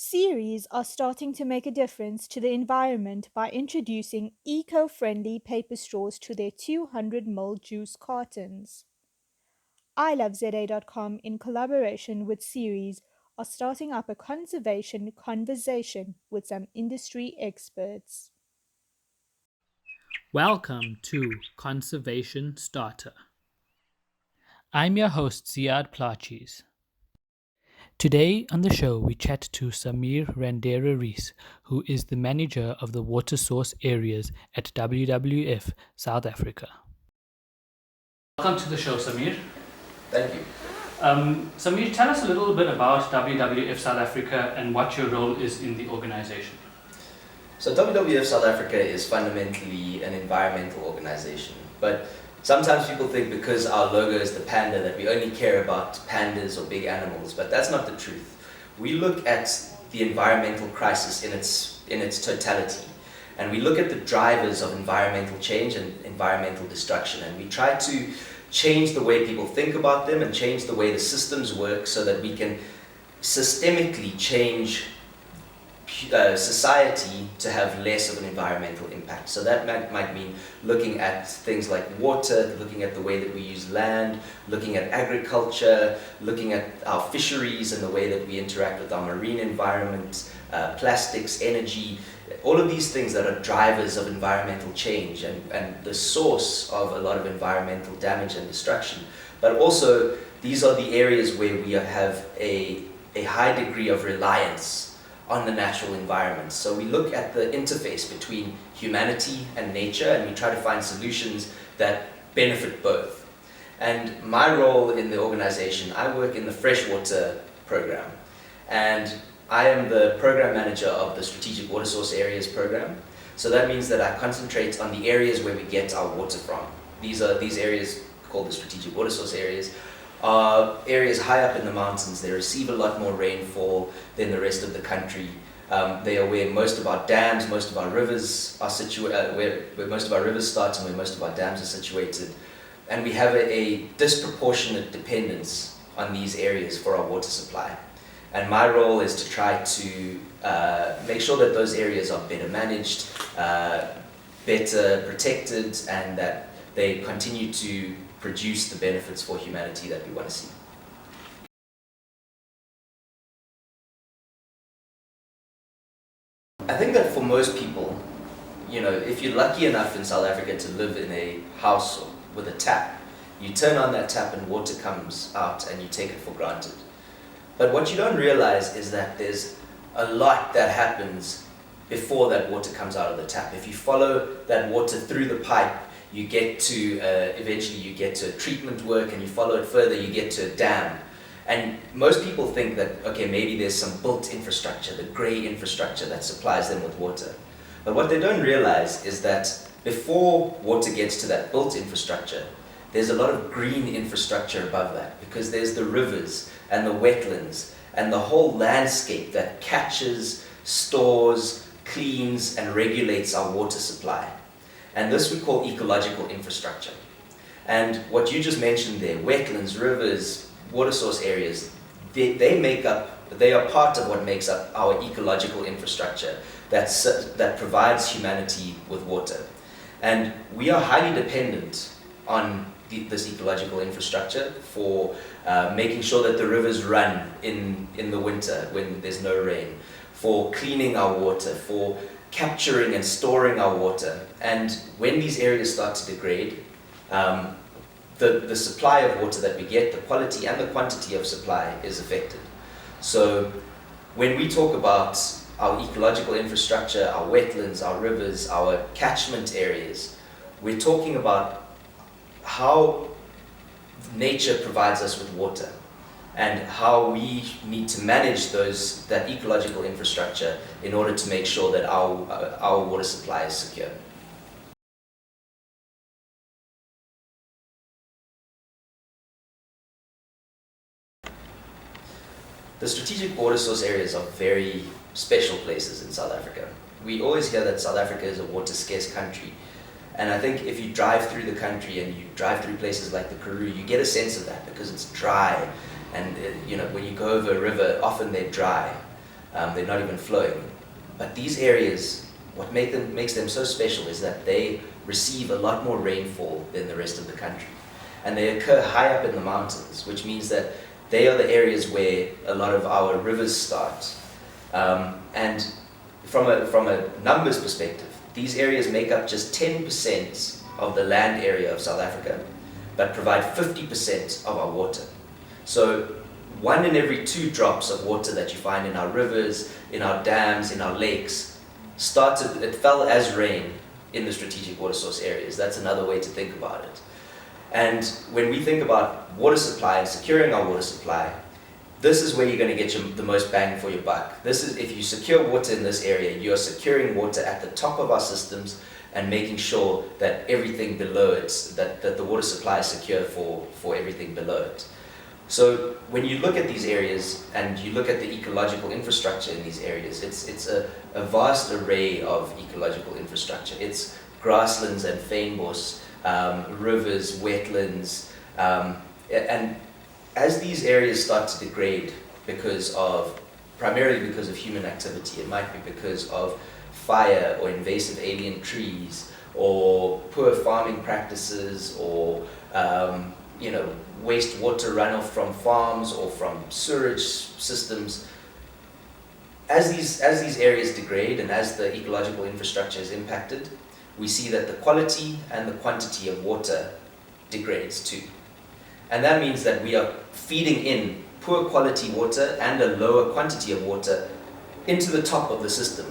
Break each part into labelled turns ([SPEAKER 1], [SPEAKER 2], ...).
[SPEAKER 1] Series are starting to make a difference to the environment by introducing eco-friendly paper straws to their 200 ml juice cartons. iloveza.com, in collaboration with Series, are starting up a conservation conversation with some industry experts.
[SPEAKER 2] Welcome to Conservation Starter. I'm your host Ziyaad Plaatjes. Today on the show we chat to Samir Randera-Rees, who is the manager of the water source areas at WWF South Africa. Welcome to the show, Samir.
[SPEAKER 3] Thank you.
[SPEAKER 2] Samir, tell us a little bit about WWF South Africa and what your role is in the organization.
[SPEAKER 3] So WWF South Africa is fundamentally an environmental organization, but sometimes people think because our logo is the panda that we only care about pandas or big animals, but that's not the truth. We look at the environmental crisis in its totality, and we look at the drivers of environmental change and environmental destruction, and we try to change the way people think about them and change the way the systems work so that we can systemically change society to have less of an environmental impact. So that might mean looking at things like water, looking at the way that we use land, looking at agriculture, looking at our fisheries and the way that we interact with our marine environment, plastics, energy, all of these things that are drivers of environmental change and the source of a lot of environmental damage and destruction. But also, these are the areas where we have a high degree of reliance on the natural environment. So we look at the interface between humanity and nature, and we try to find solutions that benefit both. And my role in the organization, I work in the freshwater program, and I am the program manager of the Strategic Water Source Areas program. So that means that I concentrate on the areas where we get our water from. These areas called the Strategic Water Source Areas are areas high up in the mountains. They receive a lot more rainfall than the rest of the country. They are where most of our dams, most of our rivers are situated, where most of our rivers start and where most of our dams are situated. And we have a disproportionate dependence on these areas for our water supply. And my role is to try to make sure that those areas are better managed, better protected, and that they continue to produce the benefits for humanity that we want to see. I think that for most people, if you're lucky enough in South Africa to live in a house with a tap, you turn on that tap and water comes out and you take it for granted. But what you don't realize is that there's a lot that happens before that water comes out of the tap. If you follow that water through the pipe, you get to, eventually you get to treatment work, and you follow it further, you get to a dam. And most people think that, okay, maybe there's some built infrastructure, the grey infrastructure that supplies them with water. But what they don't realize is that before water gets to that built infrastructure, there's a lot of green infrastructure above that, because there's the rivers and the wetlands and the whole landscape that catches, stores, cleans, and regulates our water supply. And this we call ecological infrastructure. And what you just mentioned there, wetlands, rivers, water source areas, they are part of what makes up our ecological infrastructure that provides humanity with water. And we are highly dependent on this ecological infrastructure for making sure that the rivers run in the winter when there's no rain, for cleaning our water, for capturing and storing our water. And when these areas start to degrade, the supply of water that we get, the quality and the quantity of supply is affected. So when we talk about our ecological infrastructure, our wetlands, our rivers, our catchment areas, we're talking about how nature provides us with water and how we need to manage that ecological infrastructure in order to make sure that our water supply is secure. The strategic water source areas are very special places in South Africa. We always hear that South Africa is a water scarce country. And I think if you drive through the country and you drive through places like the Karoo, you get a sense of that because it's dry. And when you go over a river, often they're dry. They're not even flowing. But these areas, what makes them so special is that they receive a lot more rainfall than the rest of the country. And they occur high up in the mountains, which means that they are the areas where a lot of our rivers start. And from a numbers perspective, these areas make up just 10% of the land area of South Africa, but provide 50% of our water. So 1 in every 2 drops of water that you find in our rivers, in our dams, in our lakes, it fell as rain in the strategic water source areas. That's another way to think about it. And when we think about water supply and securing our water supply, this is where you're going to get the most bang for your buck. This is, if you secure water in this area, you are securing water at the top of our systems and making sure that everything below it, that the water supply is secure for everything below it. So when you look at these areas and you look at the ecological infrastructure in these areas, it's a vast array of ecological infrastructure. It's grasslands and fynbos, rivers, wetlands, and as these areas start to degrade primarily because of human activity, it might be because of fire or invasive alien trees or poor farming practices or wastewater runoff from farms or from sewerage systems. As these areas degrade and as the ecological infrastructure is impacted, we see that the quality and the quantity of water degrades too. And that means that we are feeding in poor quality water and a lower quantity of water into the top of the system.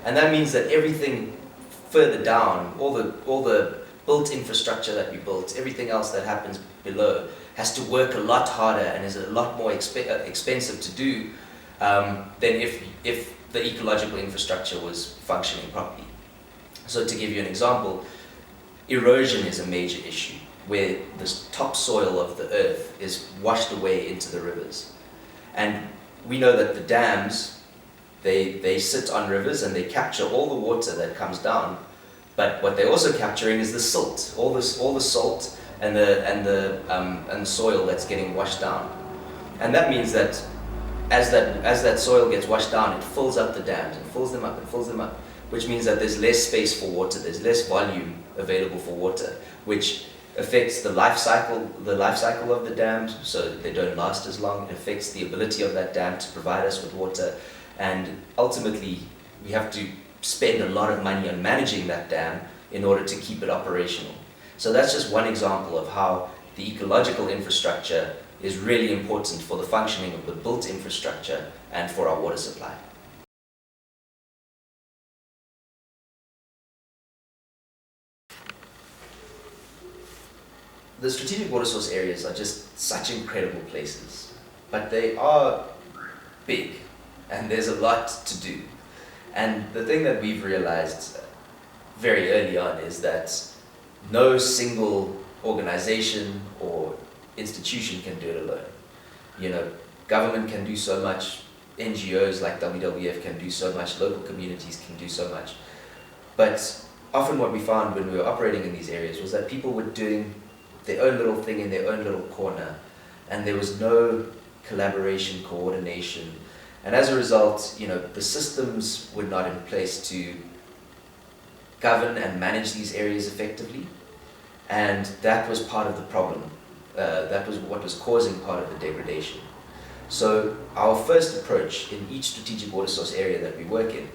[SPEAKER 3] And that means that everything further down, all the built infrastructure that we built, everything else that happens below, has to work a lot harder and is a lot more expensive to do than if the ecological infrastructure was functioning properly. So to give you an example, erosion is a major issue, where the topsoil of the earth is washed away into the rivers. And we know that the dams, they sit on rivers and they capture all the water that comes down, but what they're also capturing is the silt, all the salt and the soil that's getting washed down. And that means that as that soil gets washed down, it fills up the dams and fills them up, which means that there's less space for water, there's less volume available for water, which affects the life cycle of the dams, so they don't last as long. It affects the ability of that dam to provide us with water, and ultimately we have to spend a lot of money on managing that dam in order to keep it operational. So that's just one example of how the ecological infrastructure is really important for the functioning of the built infrastructure and for our water supply. The strategic water source areas are just such incredible places, but they are big and there's a lot to do. And the thing that we've realized very early on is that no single organization or institution can do it alone. Government can do so much, NGOs like WWF can do so much, local communities can do so much. But often what we found when we were operating in these areas was that people were doing their own little thing in their own little corner, and there was no collaboration, coordination, and as a result, the systems were not in place to govern and manage these areas effectively, and that was part of the problem. That was what was causing part of the degradation. So our first approach in each strategic water source area that we work in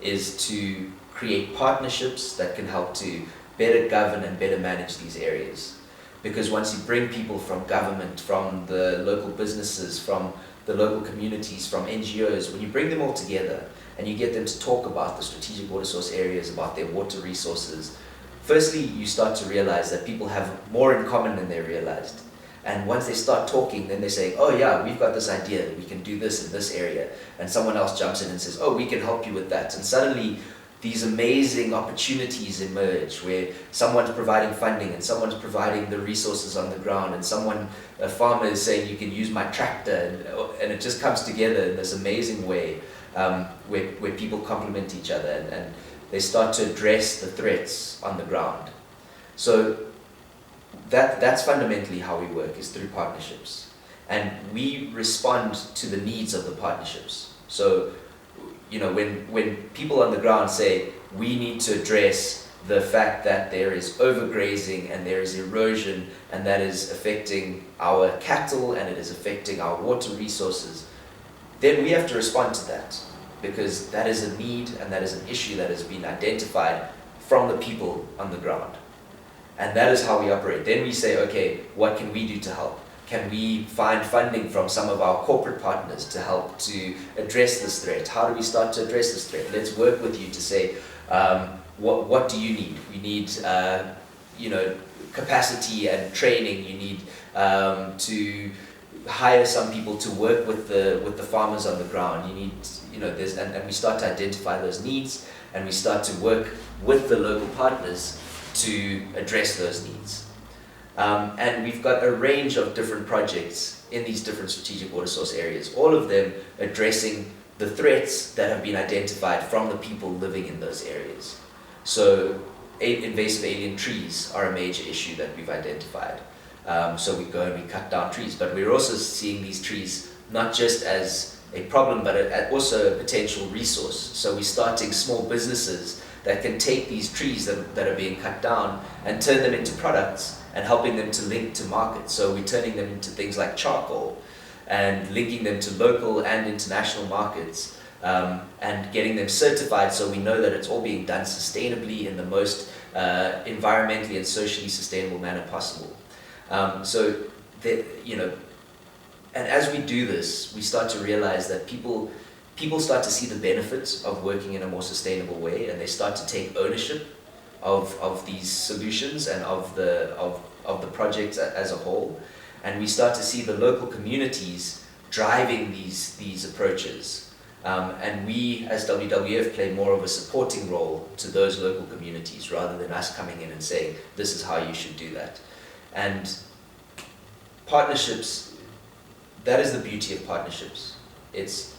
[SPEAKER 3] is to create partnerships that can help to better govern and better manage these areas. Because once you bring people from government, from the local businesses, from the local communities, from NGOs, when you bring them all together and you get them to talk about the strategic water source areas, about their water resources, firstly, you start to realize that people have more in common than they realized. And once they start talking, then they say, oh yeah, we've got this idea, we can do this in this area. And someone else jumps in and says, oh, we can help you with that. And suddenly, these amazing opportunities emerge where someone's providing funding and someone's providing the resources on the ground, and a farmer is saying, you can use my tractor, and it just comes together in this amazing way where people complement each other and they start to address the threats on the ground. So that's fundamentally how we work, is through partnerships. And we respond to the needs of the partnerships. So when people on the ground say we need to address the fact that there is overgrazing and there is erosion and that is affecting our cattle and it is affecting our water resources, then we have to respond to that, because that is a need and that is an issue that has been identified from the people on the ground. And that is how we operate. Then we say, okay, what can we do to help? Can we find funding from some of our corporate partners to help to address this threat? How do we start to address this threat? Let's work with you to say, what do you need? We need, capacity and training. You need to hire some people to work with the farmers on the ground. You need, and we start to identify those needs, and we start to work with the local partners to address those needs. And we've got a range of different projects in these different strategic water source areas, all of them addressing the threats that have been identified from the people living in those areas. So invasive alien trees are a major issue that we've identified. So we go and we cut down trees, but we're also seeing these trees not just as a problem, but also a potential resource. So we're starting small businesses that can take these trees that are being cut down and turn them into products and helping them to link to markets. So we're turning them into things like charcoal and linking them to local and international markets, and getting them certified so we know that it's all being done sustainably in the most environmentally and socially sustainable manner possible. And as we do this, we start to realize that people start to see the benefits of working in a more sustainable way, and they start to take ownership of these solutions and of the projects as a whole. And we start to see the local communities driving these approaches. And we as WWF play more of a supporting role to those local communities rather than us coming in and saying, this is how you should do that. And partnerships, that is the beauty of partnerships. It's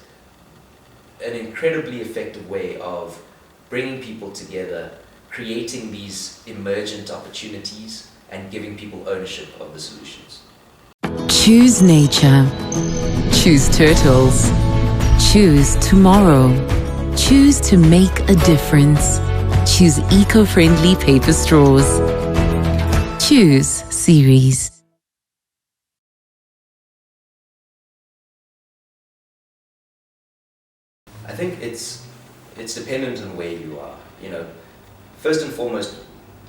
[SPEAKER 3] an incredibly effective way of bringing people together, creating these emergent opportunities, and giving people ownership of the solutions.
[SPEAKER 4] Choose nature. Choose turtles. Choose tomorrow. Choose to make a difference. Choose eco-friendly paper straws. Choose Series.
[SPEAKER 3] I think it's dependent on where you are. First and foremost,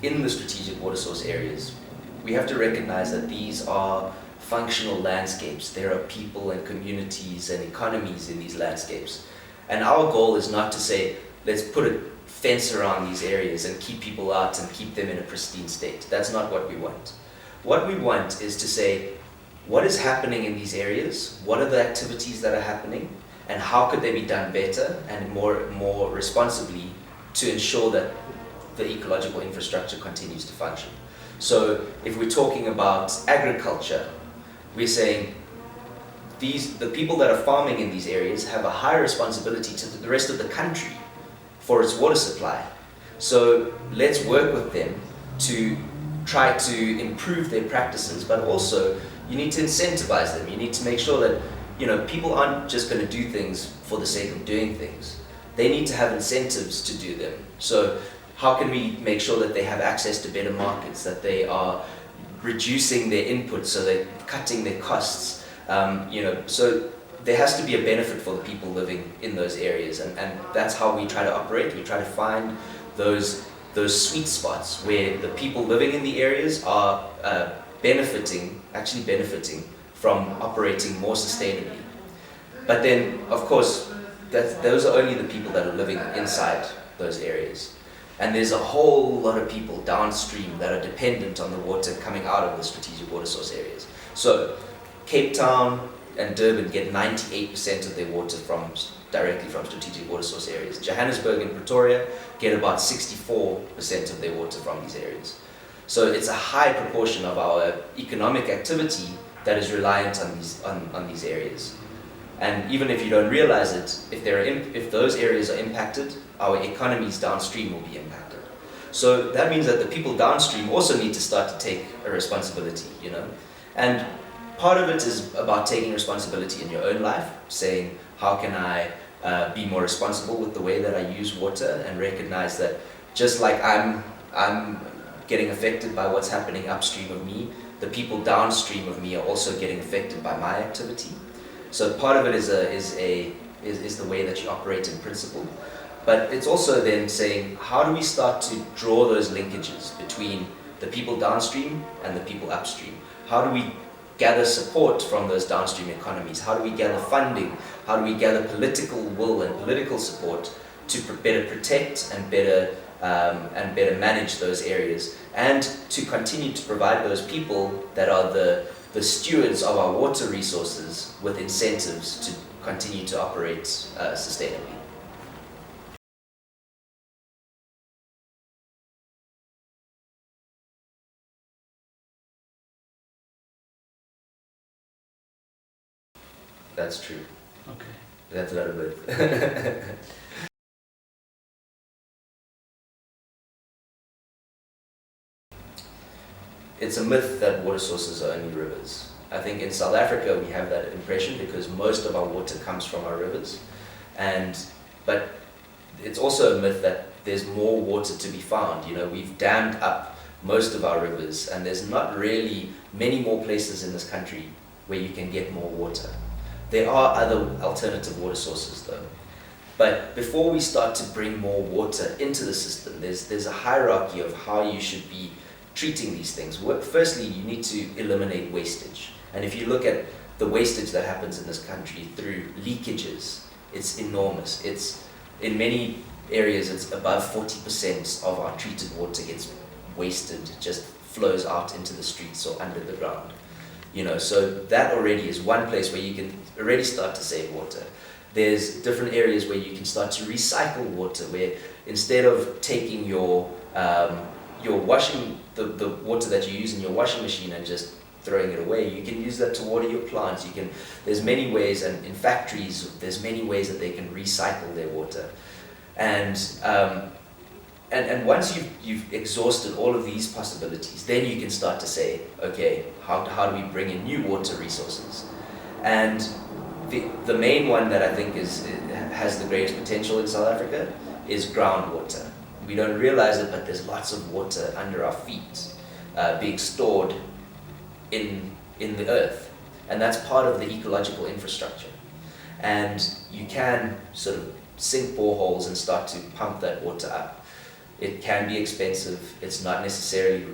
[SPEAKER 3] in the strategic water source areas, we have to recognize that these are functional landscapes. There are people and communities and economies in these landscapes. And our goal is not to say, let's put a fence around these areas and keep people out and keep them in a pristine state. That's not what we want. What we want is to say, what is happening in these areas? What are the activities that are happening? And how could they be done better and more responsibly to ensure that the ecological infrastructure continues to function? So if we're talking about agriculture, we're saying the people that are farming in these areas have a higher responsibility to the rest of the country for its water supply. So let's work with them to try to improve their practices, but also you need to incentivize them. You need to make sure that people aren't just going to do things for the sake of doing things. They need to have incentives to do them. So how can we make sure that they have access to better markets, that they are reducing their inputs, so they're cutting their costs? So there has to be a benefit for the people living in those areas, and that's how we try to operate. We try to find those sweet spots where the people living in the areas are benefiting from operating more sustainably. But then, of course, those are only the people that are living inside those areas. And there's a whole lot of people downstream that are dependent on the water coming out of the strategic water source areas. So Cape Town and Durban get 98% of their water directly from strategic water source areas. Johannesburg and Pretoria get about 64% of their water from these areas. So it's a high proportion of our economic activity that is reliant on these areas. And even if you don't realize it, if those areas are impacted, our economies downstream will be impacted. So that means that the people downstream also need to start to take a responsibility, And part of it is about taking responsibility in your own life, saying, how can I be more responsible with the way that I use water, and recognize that just like I'm getting affected by what's happening upstream of me, the people downstream of me are also getting affected by my activity. So part of it is the way that you operate in principle. But it's also then saying, how do we start to draw those linkages between the people downstream and the people upstream? How do we gather support from those downstream economies? How do we gather funding? How do we gather political will and political support to better protect and better manage those areas, and to continue to provide those people that are the stewards of our water resources with incentives to continue to operate sustainably? That's true.
[SPEAKER 2] Okay.
[SPEAKER 3] That's a little bit. It's a myth that water sources are only rivers. I think in South Africa we have that impression because most of our water comes from our rivers, but it's also a myth that there's more water to be found. You know, we've dammed up most of our rivers, and there's not really many more places in this country where you can get more water. There are other alternative water sources though. But before we start to bring more water into the system, there's a hierarchy of how you should be treating these things. Firstly, you need to eliminate wastage. And if you look at the wastage that happens in this country through leakages, it's enormous. It's in many areas, it's above 40% of our treated water gets wasted, just flows out into the streets or under the ground. You know, so that already is one place where you can already start to save water. There's different areas where you can start to recycle water, where instead of taking your washing, the water that you use in your washing machine and just throwing it away, you can use that to water your plants. There's many ways, and in factories, there's many ways that they can recycle their water. And once you've exhausted all of these possibilities, then you can start to say, okay, how do we bring in new water resources? And the main one that I think has the greatest potential in South Africa is groundwater. We don't realize it, but there's lots of water under our feet being stored in the earth, and that's part of the ecological infrastructure. And you can sort of sink boreholes and start to pump that water up. It can be expensive. It's not necessarily,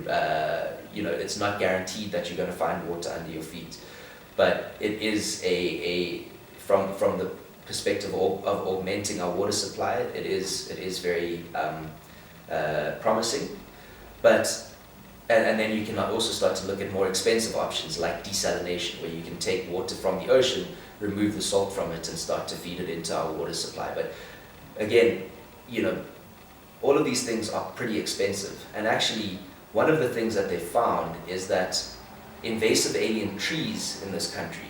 [SPEAKER 3] it's not guaranteed that you're going to find water under your feet, but it is from the perspective of augmenting our water supply, it is very promising. But and then you can also start to look at more expensive options like desalination, where you can take water from the ocean, remove the salt from it, and start to feed it into our water supply. But again, all of these things are pretty expensive. And actually, one of the things that they found is that invasive alien trees in this country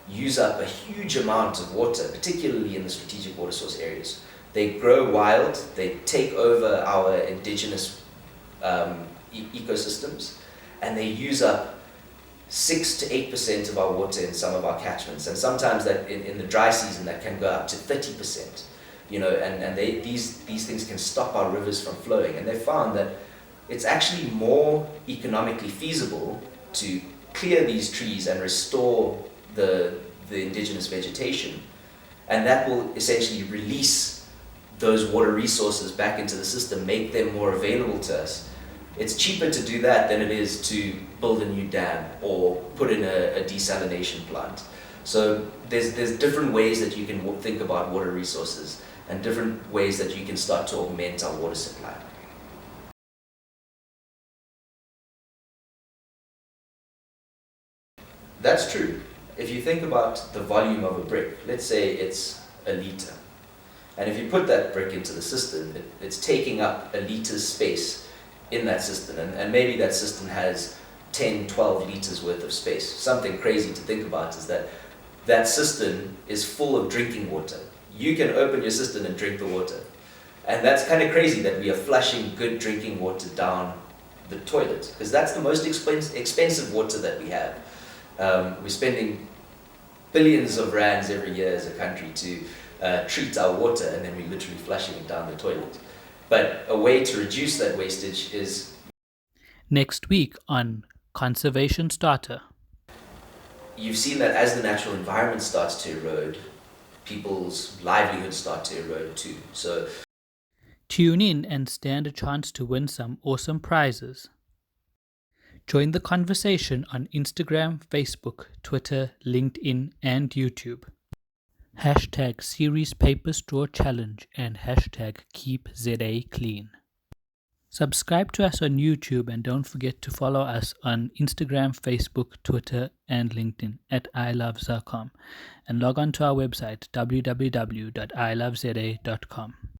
[SPEAKER 3] use up a huge amount of water, particularly in the strategic water source areas. They grow wild, they take over our indigenous ecosystems, and they use up 6 to 8% of our water in some of our catchments, and sometimes that in the dry season that can go up to 30%. These things can stop our rivers from flowing, and they found that it's actually more economically feasible to clear these trees and restore the indigenous vegetation, and that will essentially release those water resources back into the system, make them more available to us. It's cheaper to do that than it is to build a new dam or put in a desalination plant. So there's different ways that you can think about water resources, and different ways that you can start to augment our water supply. That's true. If you think about the volume of a brick, let's say it's a liter. And if you put that brick into the system, it's taking up a liter's space in that system. And maybe that system has 10, 12 liters worth of space. Something crazy to think about is that system is full of drinking water. You can open your system and drink the water. And that's kind of crazy that we are flushing good drinking water down the toilet, because that's the most expensive water that we have. We're spending billions of rands every year as a country treat our water and then we're literally flushing it down the toilet. But a way to reduce that wastage is...
[SPEAKER 2] Next week on Conservation Starter.
[SPEAKER 3] You've seen that as the natural environment starts to erode, people's livelihoods start to erode too. So
[SPEAKER 2] tune in and stand a chance to win some awesome prizes. Join the conversation on Instagram, Facebook, Twitter, LinkedIn, and YouTube. Hashtag Series Paper Straw Challenge and hashtag Keep ZA Clean. Subscribe to us on YouTube and don't forget to follow us on Instagram, Facebook, Twitter, and LinkedIn at iloveza.com and log on to our website www.iloveza.com.